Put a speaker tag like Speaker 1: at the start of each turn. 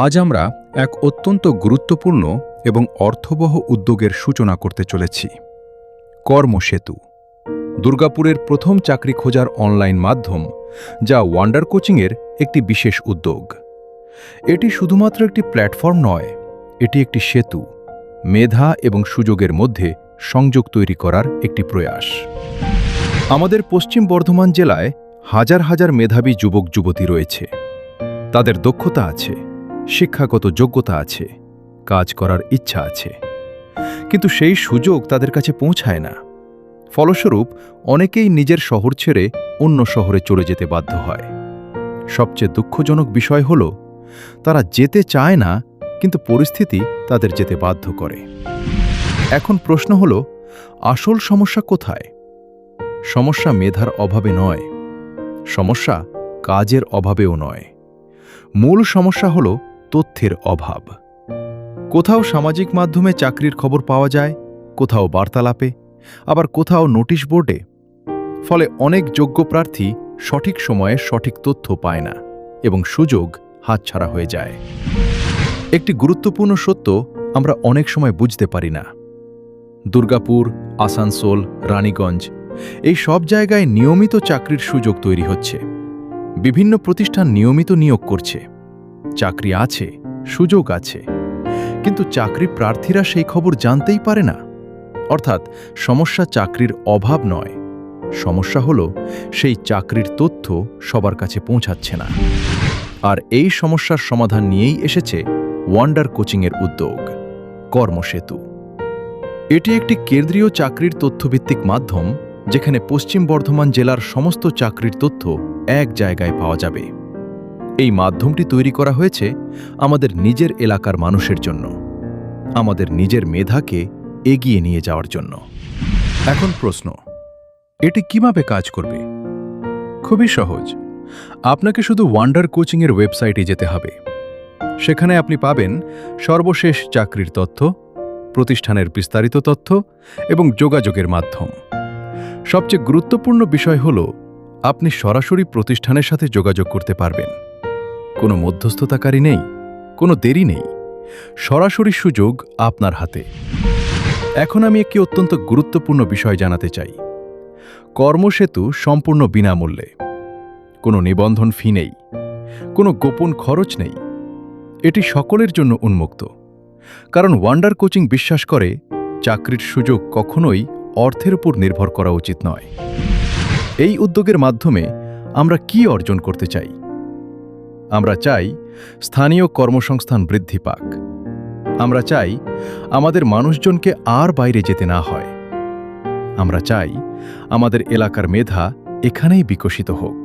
Speaker 1: আজ আমরা এক অত্যন্ত গুরুত্বপূর্ণ এবং অর্থবহ উদ্যোগের সূচনা করতে চলেছি। কর্মসেতু, দুর্গাপুরের প্রথম চাকরি খোঁজার অনলাইন মাধ্যম, যা ওয়ান্ডার কোচিংয়ের একটি বিশেষ উদ্যোগ। এটি শুধুমাত্র একটি প্ল্যাটফর্ম নয়, এটি একটি সেতু, মেধা এবং সুযোগের মধ্যে সংযোগ তৈরি করার একটি প্রয়াস। আমাদের পশ্চিম বর্ধমান জেলায় হাজার হাজার মেধাবী যুবক যুবতী রয়েছে। তাদের দক্ষতা আছে, শিক্ষাগত যোগ্যতা আছে, কাজ করার ইচ্ছা আছে, কিন্তু সেই সুযোগ তাদের কাছে পৌঁছায় না। ফলস্বরূপ অনেকেই নিজের শহর ছেড়ে অন্য শহরে চলে যেতে বাধ্য হয়। সবচেয়ে দুঃখজনক বিষয় হল, তারা যেতে চায় না, কিন্তু পরিস্থিতি তাদের যেতে বাধ্য করে। এখন প্রশ্ন হল, আসল সমস্যা কোথায়? সমস্যা মেধার অভাবে নয়, সমস্যা কাজের অভাবেও নয়। মূল সমস্যা হল তথ্যের অভাব। কোথাও সামাজিক মাধ্যমে চাকরির খবর পাওয়া যায়, কোথাও বার্তালাপে, আবার কোথাও নোটিশ বোর্ডে। ফলে অনেক যোগ্য প্রার্থী সঠিক সময়ে সঠিক তথ্য পায় না এবং সুযোগ হাতছাড়া হয়ে যায়। একটি গুরুত্বপূর্ণ সত্য আমরা অনেক সময় বুঝতে পারি না। দুর্গাপুর, আসানসোল, রানীগঞ্জ, এই সব জায়গায় নিয়মিত চাকরির সুযোগ তৈরি হচ্ছে। বিভিন্ন প্রতিষ্ঠান নিয়মিত নিয়োগ করছে। চাকরি আছে, সুযোগ আছে, কিন্তু চাকরি প্রার্থীরা সেই খবর জানতেই পারে না। অর্থাৎ সমস্যা চাকরির অভাব নয়, সমস্যা হল সেই চাকরির তথ্য সবার কাছে পৌঁছাচ্ছে না। আর এই সমস্যার সমাধান নিয়েই এসেছে ওয়ান্ডার কোচিংয়ের উদ্যোগ, কর্মসেতু। এটি একটি কেন্দ্রীয় চাকরির তথ্যভিত্তিক মাধ্যম, যেখানে পশ্চিম বর্ধমান জেলার সমস্ত চাকরির তথ্য এক জায়গায় পাওয়া যাবে। এই মাধ্যমটি তৈরি করা হয়েছে আমাদের নিজের এলাকার মানুষের জন্য, আমাদের নিজের মেধাকে এগিয়ে নিয়ে যাওয়ার জন্য। এখন প্রশ্ন, এটি কিভাবে কাজ করবে? খুবই সহজ। আপনাকে শুধু ওয়ান্ডার কোচিংয়ের ওয়েবসাইটে যেতে হবে। সেখানে আপনি পাবেন সর্বশেষ চাকরির তথ্য, প্রতিষ্ঠানের বিস্তারিত তথ্য এবং যোগাযোগের মাধ্যম। সবচেয়ে গুরুত্বপূর্ণ বিষয় হল, আপনি সরাসরি প্রতিষ্ঠানের সাথে যোগাযোগ করতে পারবেন। কোনো মধ্যস্থতাকারী নেই, কোনো দেরি নেই, সরাসরি সুযোগ আপনার হাতে। এখন আমি একটি অত্যন্ত গুরুত্বপূর্ণ বিষয় জানাতে চাই। কর্মসেতু সম্পূর্ণ বিনামূল্যে। কোনো নিবন্ধন ফি নেই, কোনো গোপন খরচ নেই। এটি সকলের জন্য উন্মুক্ত, কারণ ওয়ান্ডার কোচিং বিশ্বাস করে চাকরির সুযোগ কখনোই অর্থের উপর নির্ভর করা উচিত নয়। এই উদ্যোগের মাধ্যমে আমরা কি অর্জন করতে চাই? আমরা চাই স্থানীয় কর্মসংস্থান বৃদ্ধি পাক। আমরা চাই আমাদের মানুষজনকে আর বাইরে যেতে না হয়। আমরা চাই আমাদের এলাকার মেধা এখানেই বিকশিত হোক।